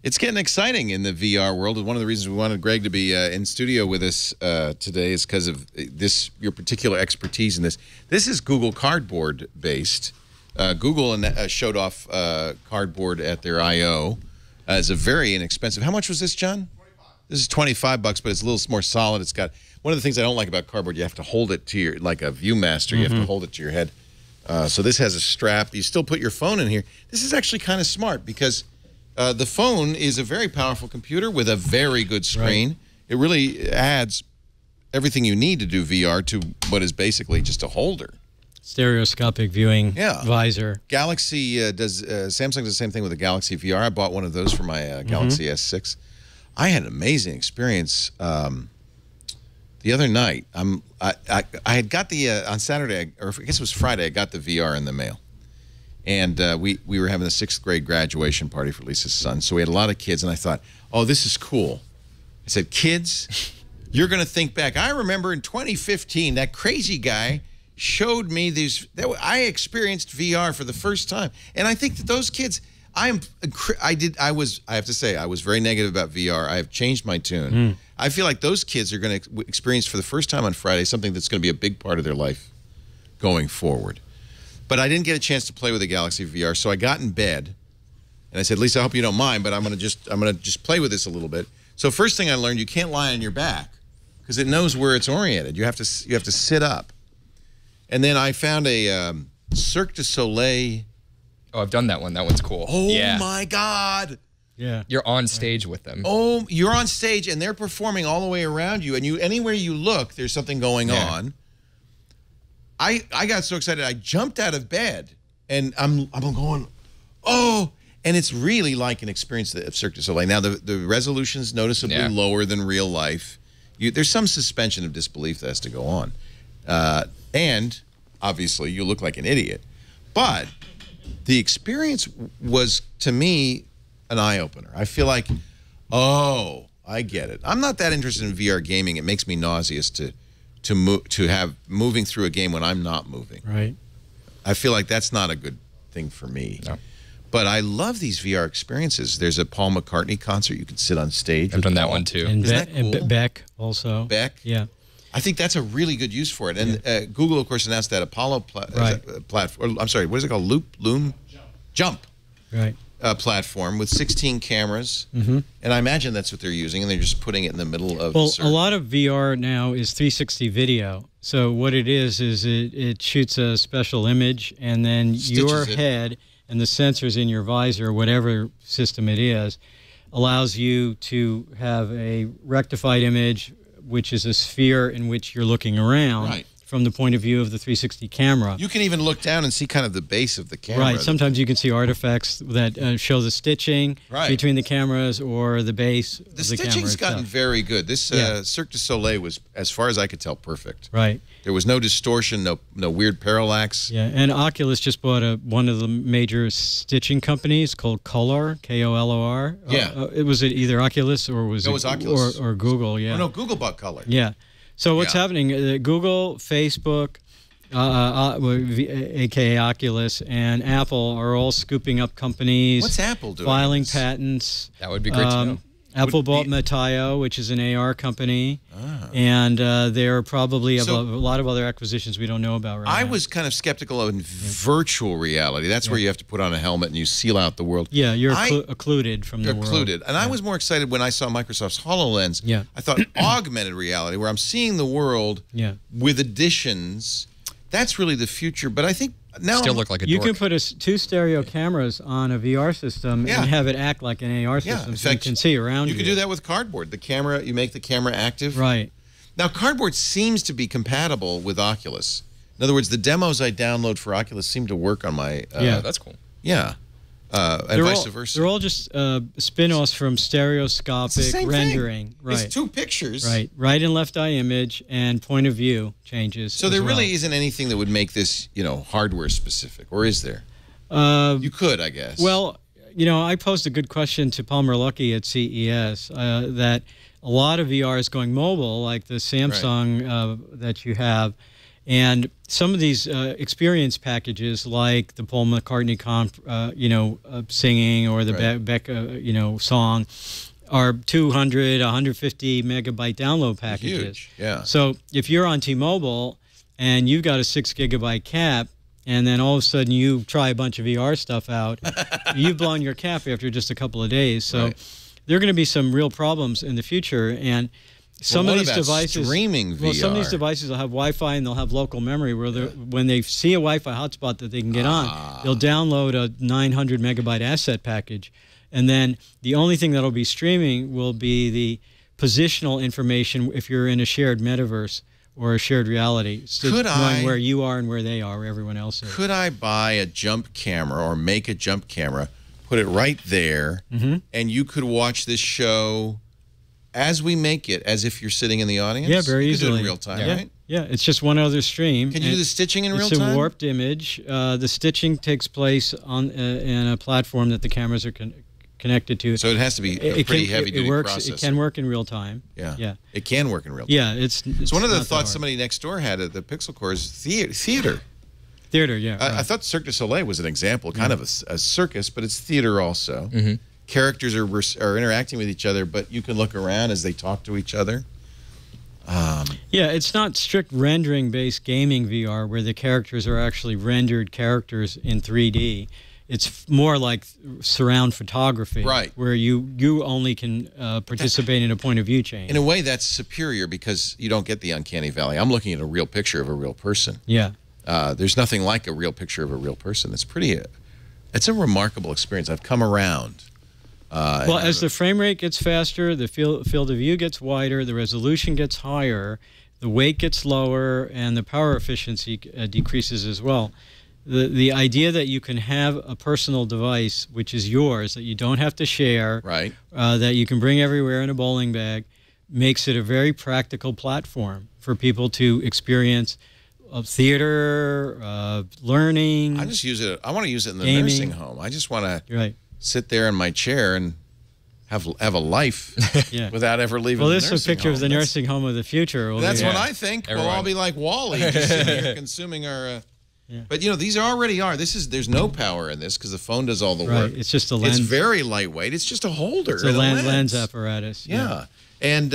It's getting exciting in the VR world. One of the reasons we wanted Greg to be in studio with us today is because of your particular expertise in this. This is Google Cardboard based. Google showed off Cardboard at their I/O as a very inexpensive. How much was this, John? 25. This is $25, but it's a little more solid. It's got one of the things I don't like about Cardboard. You have to hold it to your, like a ViewMaster. You have to hold it to your head. So this has a strap. You still put your phone in here. This is actually kind of smart because the phone is a very powerful computer with a very good screen. Right. It really adds everything you need to do VR to what is basically just a holder. Stereoscopic viewing visor. Galaxy Samsung does the same thing with the Galaxy VR. I bought one of those for my Galaxy S6. I had an amazing experience the other night. I had got the on Saturday, or I guess it was Friday. I got the VR in the mail, and we were having a 6th grade graduation party for Lisa's son. So we had a lot of kids, and I thought, oh, this is cool. I said, kids, you're going to think back. I remember in 2015 that crazy guy showed me these. I experienced VR for the first time, and I think that those kids. I have to say I was very negative about VR. I have changed my tune. I feel like those kids are going to experience for the first time on Friday something that's going to be a big part of their life going forward. But I didn't get a chance to play with the Galaxy VR, so I got in bed and I said, "Lisa, I hope you don't mind, but I'm going to just play with this a little bit." So first thing I learned, you can't lie on your back because it knows where it's oriented. You have to sit up. And then I found a Cirque du Soleil. Oh, I've done that one. That one's cool. Oh, yeah. My God. Yeah. You're on stage with them. Oh, you're on stage, and they're performing all the way around you, and anywhere you look, there's something going on. I got so excited, I jumped out of bed, and I'm going, oh, and it's really like an experience of Cirque du Soleil. Now, the resolution's noticeably lower than real life. There's some suspension of disbelief that has to go on. And, obviously, you look like an idiot. But the experience was, to me, an eye-opener. I feel like, oh, I get it. I'm not that interested in VR gaming. It makes me nauseous to have moving through a game when I'm not moving. Right. I feel like that's not a good thing for me. No. But I love these VR experiences. There's a Paul McCartney concert. You can sit on stage. I've done that one, too. And, Isn't that cool? and Beck also. Beck? Yeah. I think that's a really good use for it. And Google, of course, announced that Apollo platform. I'm sorry, what is it called? Jump. Right. Platform with 16 cameras. And I imagine that's what they're using, and they're just putting it in the middle of Well, a lot of VR now is 360 video. So what it is it shoots a special image, and then your head and the sensors in your visor, whatever system it is, allows you to have a rectified image, which is a sphere in which you're looking around from the point of view of the 360 camera. You can even look down and see kind of the base of the camera. Right. Sometimes you can see artifacts that show the stitching between the cameras or the base of the camera. The stitching's gotten very good. This Cirque du Soleil was, as far as I could tell, perfect. Right. There was no distortion, no weird parallax. Yeah, and Oculus just bought one of the major stitching companies called Kolor, K-O-L-O-R. Yeah. Was it either Oculus or was it was Oculus. Or Google? Yeah. Oh, no, Google bought Kolor. Yeah. So what's happening? Google, Facebook, aka Oculus, and Apple are all scooping up companies. What's Apple doing? Filing patents. That would be great to know. Apple bought Metaio, which is an AR company, and there probably have a lot of other acquisitions we don't know about right now. I was kind of skeptical of virtual reality. That's where you have to put on a helmet and you seal out the world. Yeah, you're occluded from the world. Occluded. And I was more excited when I saw Microsoft's HoloLens. Yeah. I thought augmented reality, where I'm seeing the world with additions, that's really the future. But I think now still look like a dork. You can put two stereo cameras on a VR system and have it act like an AR system, so you can see around you. You can do that with Cardboard. The camera, you make the camera active. Right. Now, Cardboard seems to be compatible with Oculus. In other words, the demos I download for Oculus seem to work on my... that's cool. Yeah. And vice versa. They're all just spin-offs from stereoscopic rendering. Right. It's 2 pictures. Right and left eye image and point of view changes. So there really isn't anything that would make this, hardware specific, or is there? You could, I guess. Well, I posed a good question to Palmer Luckey at CES that a lot of VR is going mobile, like the Samsung that you have. And some of these experience packages, like the Paul McCartney singing or the Beck song, are 200, 150 megabyte download packages. Huge, yeah. So if you're on T-Mobile and you've got a 6 gigabyte cap, and then all of a sudden you try a bunch of VR stuff out, you've blown your cap after just a couple of days. So there are going to be some real problems in the future. And some of these devices, streaming VR? Well, some of these devices will have Wi-Fi and they'll have local memory where when they see a Wi-Fi hotspot that they can get on, they'll download a 900 megabyte asset package. And then the only thing that'll be streaming will be the positional information if you're in a shared metaverse or a shared reality. So knowing where you are and where they are, where everyone else is. Could I buy a jump camera or make a jump camera, put it right there, and you could watch this show as we make it, as if you're sitting in the audience? Yeah, very easily. You can do it in real time, right? Yeah, it's just one other stream. Can you do the stitching in real time? It's a warped image. The stitching takes place on in a platform that the cameras are connected to. So it has to be a pretty heavy-duty processor. It can work in real time. Yeah. It can work in real time. Yeah, it's so one of the thoughts somebody next door had at the Pixel Core is theater. Theater, yeah. I thought Cirque du Soleil was an example, kind of a circus, but it's theater also. Characters are interacting with each other, but you can look around as they talk to each other. Yeah, it's not strict rendering-based gaming VR where the characters are actually rendered characters in 3D. It's more like surround photography, right? Where you only can participate in a point of view change. In a way, that's superior because you don't get the uncanny valley. I'm looking at a real picture of a real person. Yeah. There's nothing like a real picture of a real person. It's a remarkable experience. I've come around. Well, as the frame rate gets faster, the field of view gets wider, the resolution gets higher, the weight gets lower, and the power efficiency decreases as well. The idea that you can have a personal device, which is yours, that you don't have to share, right? That you can bring everywhere in a bowling bag, makes it a very practical platform for people to experience theater, learning. I just use it. I want to use it in the gaming. Nursing home. I just want to sit there in my chair and have a life without ever leaving. Well, the this is a picture home. of the nursing home of the future. That's what I think. Everyone. We'll all be like Wall-E, just sitting here consuming our. But these already are. There's no power in this because the phone does all the work. It's just a lens. It's very lightweight. It's just a holder. It's a lens apparatus. Yeah. And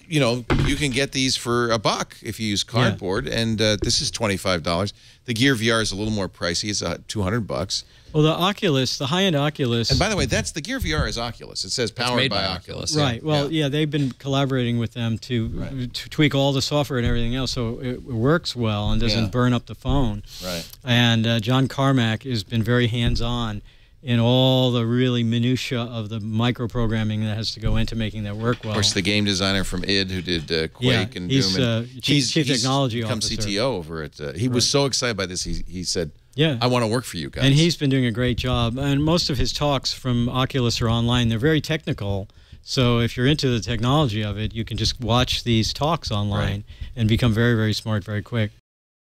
you can get these for $1 if you use cardboard, and this is $25. The Gear VR is a little more pricey. It's $200. Well, the Oculus, the high-end Oculus. And by the way, the Gear VR is Oculus. It says powered by Oculus. Right. Well, they've been collaborating with them to tweak all the software and everything else, so it works well and doesn't burn up the phone. Right. And John Carmack has been very hands-on in all the really minutia of the micro-programming that has to go into making that work well. Of course, the game designer from id who did Quake and he's, Doom. Chief Technology Officer. Become CTO over at. He was so excited by this. He said, I want to work for you guys. And he's been doing a great job. And most of his talks from Oculus are online. They're very technical. So if you're into the technology of it, you can just watch these talks online and become very, very smart very quick.